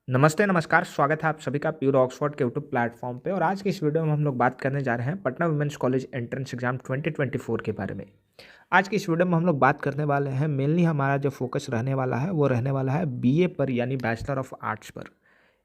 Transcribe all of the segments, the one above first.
नमस्ते, नमस्कार, स्वागत है आप सभी का प्योर ऑक्सफोर्ड के यूट्यूब प्लेटफॉर्म पे। और आज की इस वीडियो में हम लोग बात करने जा रहे हैं Patna women's college entrance exam 2024 के बारे में। आज की इस वीडियो में हम लोग बात करने वाले हैं, मेनली हमारा जो फोकस रहने वाला है वो रहने वाला है बीए पर, यानी बैचलर ऑफ आर्ट्स पर।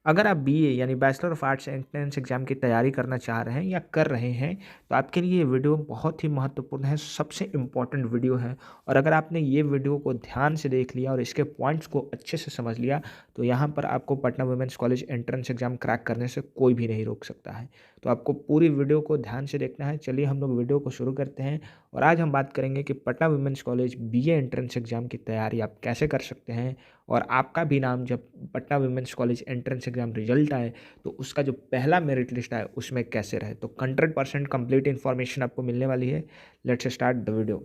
अगर आप बीए यानी bachelor of arts entrance exam की तैयारी करना चाह रहे हैं या कर रहे हैं, तो आपके लिए ये वीडियो बहुत ही महत्वपूर्ण है, सबसे इम्पॉर्टेंट वीडियो है। और अगर आपने ये वीडियो को ध्यान से देख लिया और इसके पॉइंट्स को अच्छे से समझ लिया, तो यहाँ पर आपको Patna women's college entrance exam crack करने से कोई भी नहीं रोक सकता है। तो आपको पूरी वीडियो को ध्यान से देखना है। चलिए हम लोग वीडियो को शुरू करते हैं। और आज हम बात करेंगे कि Patna women's college BA entrance exam की तैयारी आप कैसे कर सकते हैं, और आपका भी नाम जब Patna women's college entrance exam result आए तो उसका जो पहला मेरिट लिस्ट आए उसमें कैसे रहे। तो 100% कंप्लीट इन्फॉर्मेशन आपको मिलने वाली है। Let's start the video.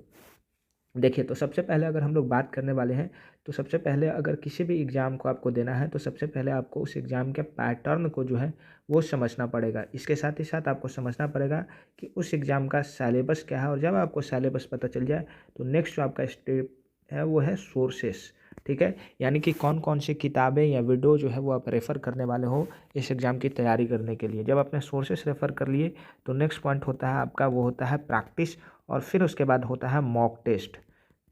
देखिए, तो सबसे पहले अगर हम लोग बात करने वाले हैं, तो सबसे पहले अगर किसी भी एग्ज़ाम को आपको देना है तो सबसे पहले आपको उस एग्ज़ाम के पैटर्न को जो है वो समझना पड़ेगा। इसके साथ ही साथ आपको समझना पड़ेगा कि उस एग्ज़ाम का सिलेबस क्या है। और जब आपको सिलेबस पता चल जाए तो नेक्स्ट जो आपका स्टेप है वो है सोर्सेस। ठीक है, यानी कि कौन कौन सी किताबें या वीडियो जो है वो आप रेफ़र करने वाले हो इस एग्ज़ाम की तैयारी करने के लिए। जब आपने सोर्सेस रेफ़र कर लिए तो नेक्स्ट पॉइंट होता है आपका, वो होता है प्रैक्टिस। और फिर उसके बाद होता है मॉक टेस्ट।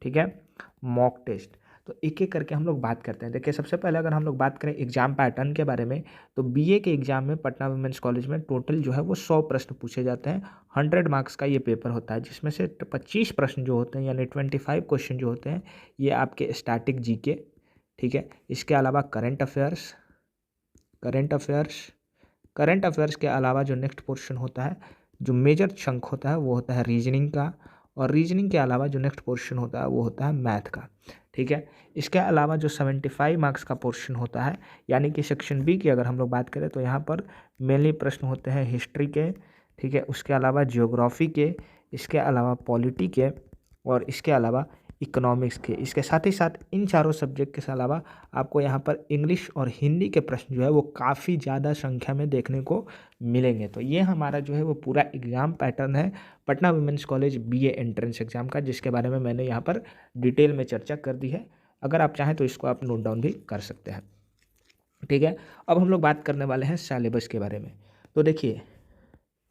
ठीक है, मॉक टेस्ट। तो एक एक करके हम लोग बात करते हैं। देखिए, सबसे पहले अगर हम लोग बात करें एग्जाम पैटर्न के बारे में, तो बीए के एग्जाम में पटना वुमेन्स कॉलेज में टोटल जो है वो 100 प्रश्न पूछे जाते हैं। 100 मार्क्स का ये पेपर होता है, जिसमें से 25 प्रश्न जो होते हैं यानी 25 क्वेश्चन जो होते हैं ये आपके स्टैटिक जीके। ठीक है, इसके अलावा करंट अफेयर्स करंट अफेयर्स के अलावा जो नेक्स्ट पोर्शन होता है, जो मेजर चंक होता है वो होता है रीजनिंग का। और रीजनिंग के अलावा जो नेक्स्ट पोर्शन होता है वो होता है मैथ का। ठीक है, इसके अलावा जो 75 मार्क्स का पोर्शन होता है, यानी कि सेक्शन बी की अगर हम लोग बात करें तो यहाँ पर मेनली प्रश्न होते हैं हिस्ट्री के। ठीक है, उसके अलावा जियोग्राफी के, इसके अलावा पॉलिटी के, और इसके अलावा इकोनॉमिक्स के। इसके साथ ही साथ इन चारों सब्जेक्ट के अलावा आपको यहाँ पर इंग्लिश और हिंदी के प्रश्न जो है वो काफ़ी ज़्यादा संख्या में देखने को मिलेंगे। तो ये हमारा जो है वो पूरा एग्ज़ाम पैटर्न है Patna women's college BA entrance exam का, जिसके बारे में मैंने यहाँ पर डिटेल में चर्चा कर दी है। अगर आप चाहें तो इसको आप नोट डाउन भी कर सकते हैं। ठीक है, अब हम लोग बात करने वाले हैं सिलेबस के बारे में। तो देखिए,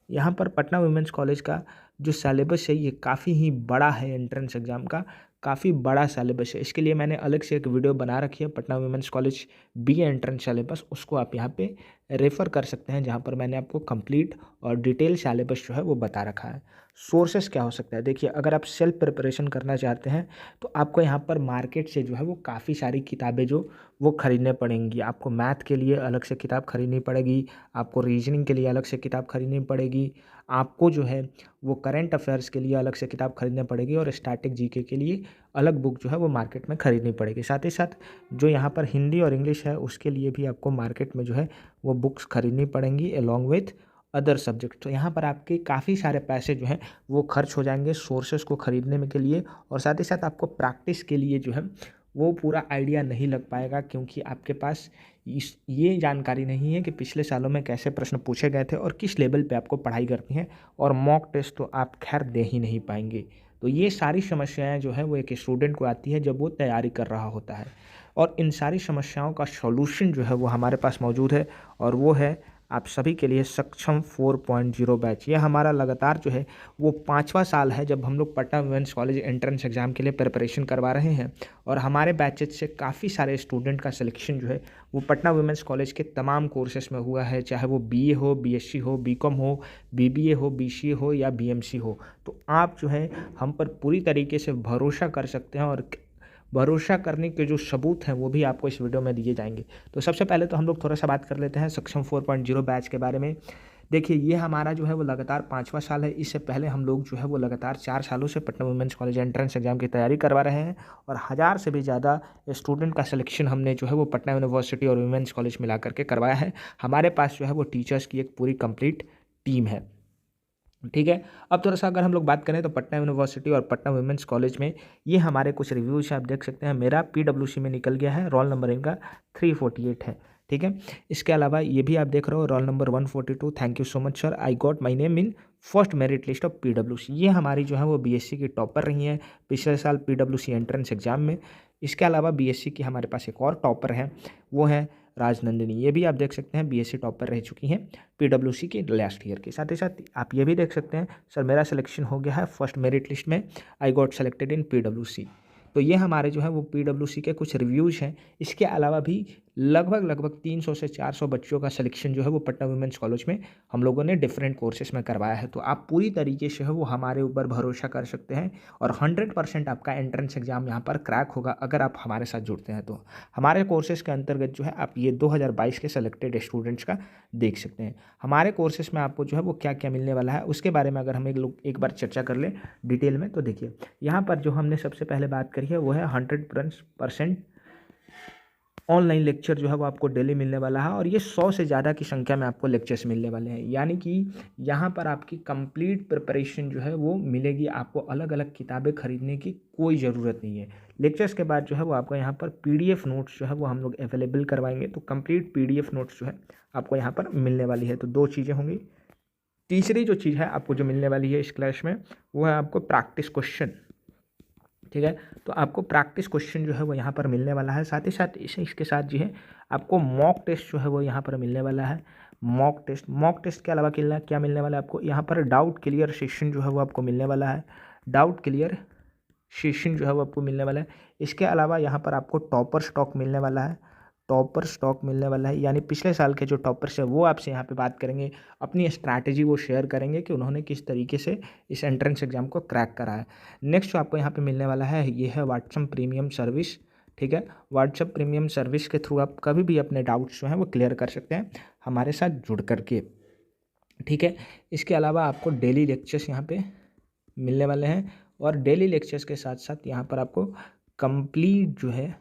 यहाँ पर पटना वुमेन्स कॉलेज का जो सिलेबस है ये काफ़ी ही बड़ा है। एंट्रेंस एग्ज़ाम का काफ़ी बड़ा सिलेबस है। इसके लिए मैंने अलग से एक वीडियो बना रखी है, Patna women's college B entrance syllabus. उसको आप यहाँ पे रेफ़र कर सकते हैं, जहाँ पर मैंने आपको कंप्लीट और डिटेल सिलेबस जो है वो बता रखा है। सोर्सेस क्या हो सकता है, देखिए, अगर आप सेल्फ प्रिपरेशन करना चाहते हैं तो आपको यहाँ पर मार्केट से जो है वो काफ़ी सारी किताबें जो वो ख़रीदने पड़ेंगी। आपको मैथ के लिए अलग से किताब खरीदनी पड़ेगी, आपको रीजनिंग के लिए अलग से किताब खरीदनी पड़ेगी, आपको जो है वो करंट अफेयर्स के लिए अलग से किताब खरीदनी पड़ेगी, और स्टैटिक जीके के लिए अलग बुक जो है वो मार्केट में खरीदनी पड़ेगी। साथ ही साथ जो यहाँ पर हिंदी और इंग्लिश है उसके लिए भी आपको मार्केट में जो है वो बुक्स खरीदनी पड़ेंगी अलॉन्ग विथ अदर सब्जेक्ट। तो यहाँ पर आपके काफ़ी सारे पैसे जो हैं वो खर्च हो जाएंगे सोर्सेस को ख़रीदने में के लिए। और साथ ही साथ आपको प्रैक्टिस के लिए जो है वो पूरा आइडिया नहीं लग पाएगा, क्योंकि आपके पास ये जानकारी नहीं है कि पिछले सालों में कैसे प्रश्न पूछे गए थे और किस लेवल पे आपको पढ़ाई करनी है। और मॉक टेस्ट तो आप खैर दे ही नहीं पाएंगे। तो ये सारी समस्याएं जो है वो एक स्टूडेंट को आती है जब वो तैयारी कर रहा होता है। और इन सारी समस्याओं का सॉल्यूशन जो है वो हमारे पास मौजूद है, और वो है आप सभी के लिए सक्षम 4.0 बैच। ये हमारा लगातार जो है वो 5वां साल है जब हम लोग Patna women's college entrance exam के लिए प्रिपरेशन करवा रहे हैं। और हमारे बैचेज से काफ़ी सारे स्टूडेंट का सिलेक्शन जो है वो पटना वुमेन्स कॉलेज के तमाम कोर्सेस में हुआ है, चाहे वो बीए हो, बीएससी हो, बीकॉम हो, बीबीए हो, बीसीए हो या बीएमसी हो। तो आप जो है हम पर पूरी तरीके से भरोसा कर सकते हैं, और भरोसा करने के जो सबूत हैं वो भी आपको इस वीडियो में दिए जाएंगे। तो सबसे पहले तो हम लोग थोड़ा सा बात कर लेते हैं सक्षम 4.0 बैच के बारे में। देखिए, ये हमारा जो है वो लगातार 5वां साल है। इससे पहले हम लोग जो है वो लगातार 4 सालों से Patna women's college entrance exam की तैयारी करवा रहे हैं, और 1000 से भी ज़्यादा स्टूडेंट का सिलेक्शन हमने जो है वो पटना यूनिवर्सिटी और वुमेन्स कॉलेज मिला करके करवाया है। हमारे पास जो है वो टीचर्स की एक पूरी कंप्लीट टीम है। ठीक है, अब थोड़ा-सा अगर हम लोग बात करें तो पटना यूनिवर्सिटी और पटना वुमेन्स कॉलेज में ये हमारे कुछ रिव्यूज़ हैं, आप देख सकते हैं। मेरा पीडब्ल्यूसी में निकल गया है, रोल नंबर इनका 348 है। ठीक है, इसके अलावा ये भी आप देख रहे हो roll number 142। Thank you so much sir, I got my name in first merit list of PWC. ये हमारी जो है वो बीएससी की टॉपर रही हैं पिछले साल पीडब्ल्यूसी एंट्रेंस एग्जाम में। इसके अलावा बीएससी की हमारे पास एक और टॉपर हैं, वो हैं राजनंदिनी, ये भी आप देख सकते हैं बीएससी टॉपर रह चुकी हैं पीडब्ल्यूसी के लास्ट ईयर के। साथ ही साथ आप ये भी देख सकते हैं सर मेरा सिलेक्शन हो गया है फर्स्ट मेरिट लिस्ट में, आई गॉट सेलेक्टेड इन पीडब्ल्यूसी। तो ये हमारे जो है वो पीडब्ल्यूसी के कुछ रिव्यूज़ हैं। इसके अलावा भी लगभग 300 से 400 बच्चों का सिलेक्शन जो है वो पटना वुमेंस कॉलेज में हम लोगों ने डिफरेंट कोर्सेज में करवाया है। तो आप पूरी तरीके से है वो हमारे ऊपर भरोसा कर सकते हैं और 100% आपका एंट्रेंस एग्जाम यहाँ पर क्रैक होगा अगर आप हमारे साथ जुड़ते हैं। तो हमारे कोर्सेज के अंतर्गत जो है आप ये 2022 के सेलेक्टेड स्टूडेंट्स का देख सकते हैं। हमारे कोर्सेज में आपको जो है वो क्या क्या मिलने वाला है उसके बारे में अगर हम एक बार चर्चा कर लें डिटेल में, तो देखिए यहाँ पर जो हमने सबसे पहले बात करी है वो है 100% ऑनलाइन लेक्चर जो है वो आपको डेली मिलने वाला है और ये 100 से ज़्यादा की संख्या में आपको लेक्चर्स मिलने वाले हैं। यानी कि यहाँ पर आपकी कंप्लीट प्रिपरेशन जो है वो मिलेगी, आपको अलग अलग किताबें खरीदने की कोई ज़रूरत नहीं है। लेक्चर्स के बाद जो है वो आपको यहाँ पर पीडीएफ नोट्स जो है वो हम लोग अवेलेबल करवाएंगे, तो कंप्लीट पीडीएफ नोट्स जो है आपको यहाँ पर मिलने वाली है। तो 2 चीज़ें होंगी। तीसरी जो चीज़ है आपको जो मिलने वाली है इस क्लास में वो है आपको प्रैक्टिस क्वेश्चन, ठीक है। तो आपको प्रैक्टिस क्वेश्चन जो है वो यहाँ पर मिलने वाला है। साथ ही साथ इसके साथ जो है आपको मॉक टेस्ट जो है वो यहाँ पर मिलने वाला है। मॉक टेस्ट के अलावा क्या मिलने वाला है आपको यहाँ पर डाउट क्लियर सेशन जो है वो आपको मिलने वाला है। डाउट क्लियर सेशन जो है वो आपको मिलने वाला है। इसके अलावा यहाँ पर आपको टॉपर स्टॉक मिलने वाला है। टॉपर स्टॉक मिलने वाला है यानी पिछले साल के जो टॉपर्स है वो आपसे यहाँ पे बात करेंगे, अपनी स्ट्रैटेजी वो शेयर करेंगे कि उन्होंने किस तरीके से इस एंट्रेंस एग्जाम को क्रैक करा है। नेक्स्ट जो आपको यहाँ पे मिलने वाला है ये है व्हाट्सएप प्रीमियम सर्विस, ठीक है। व्हाट्सएप प्रीमियम सर्विस के थ्रू आप कभी भी अपने डाउट्स जो हैं वो क्लियर कर सकते हैं हमारे साथ जुड़ करके, ठीक है। इसके अलावा आपको डेली लेक्चर्स यहाँ पे मिलने वाले हैं और डेली लेक्चर्स के साथ साथ यहाँ पर आपको कंप्लीट जो है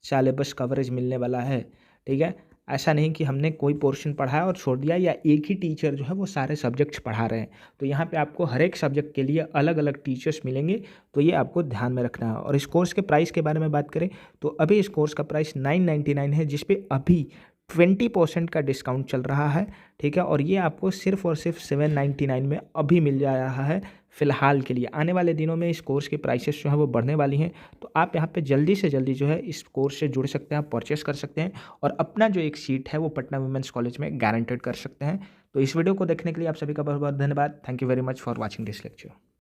सिलेबस कवरेज मिलने वाला है, ठीक है। ऐसा नहीं कि हमने कोई पोर्शन पढ़ाया और छोड़ दिया या एक ही टीचर जो है वो सारे सब्जेक्ट्स पढ़ा रहे हैं। तो यहाँ पे आपको हर एक सब्जेक्ट के लिए अलग अलग टीचर्स मिलेंगे, तो ये आपको ध्यान में रखना है। और इस कोर्स के प्राइस के बारे में बात करें तो अभी इस कोर्स का प्राइस 999 है, जिस पे अभी 20% का डिस्काउंट चल रहा है, ठीक है। और ये आपको सिर्फ और सिर्फ 799 में अभी मिल जा रहा है फ़िलहाल के लिए। आने वाले दिनों में इस कोर्स की प्राइसेस जो है वो बढ़ने वाली हैं, तो आप यहाँ पे जल्दी से जल्दी जो है इस कोर्स से जुड़ सकते हैं, आप परचेस कर सकते हैं और अपना जो एक सीट है वो पटना वुमेंस कॉलेज में गारंटेड कर सकते हैं। तो इस वीडियो को देखने के लिए आप सभी का बहुत बहुत धन्यवाद। Thank you very much for watching this lecture.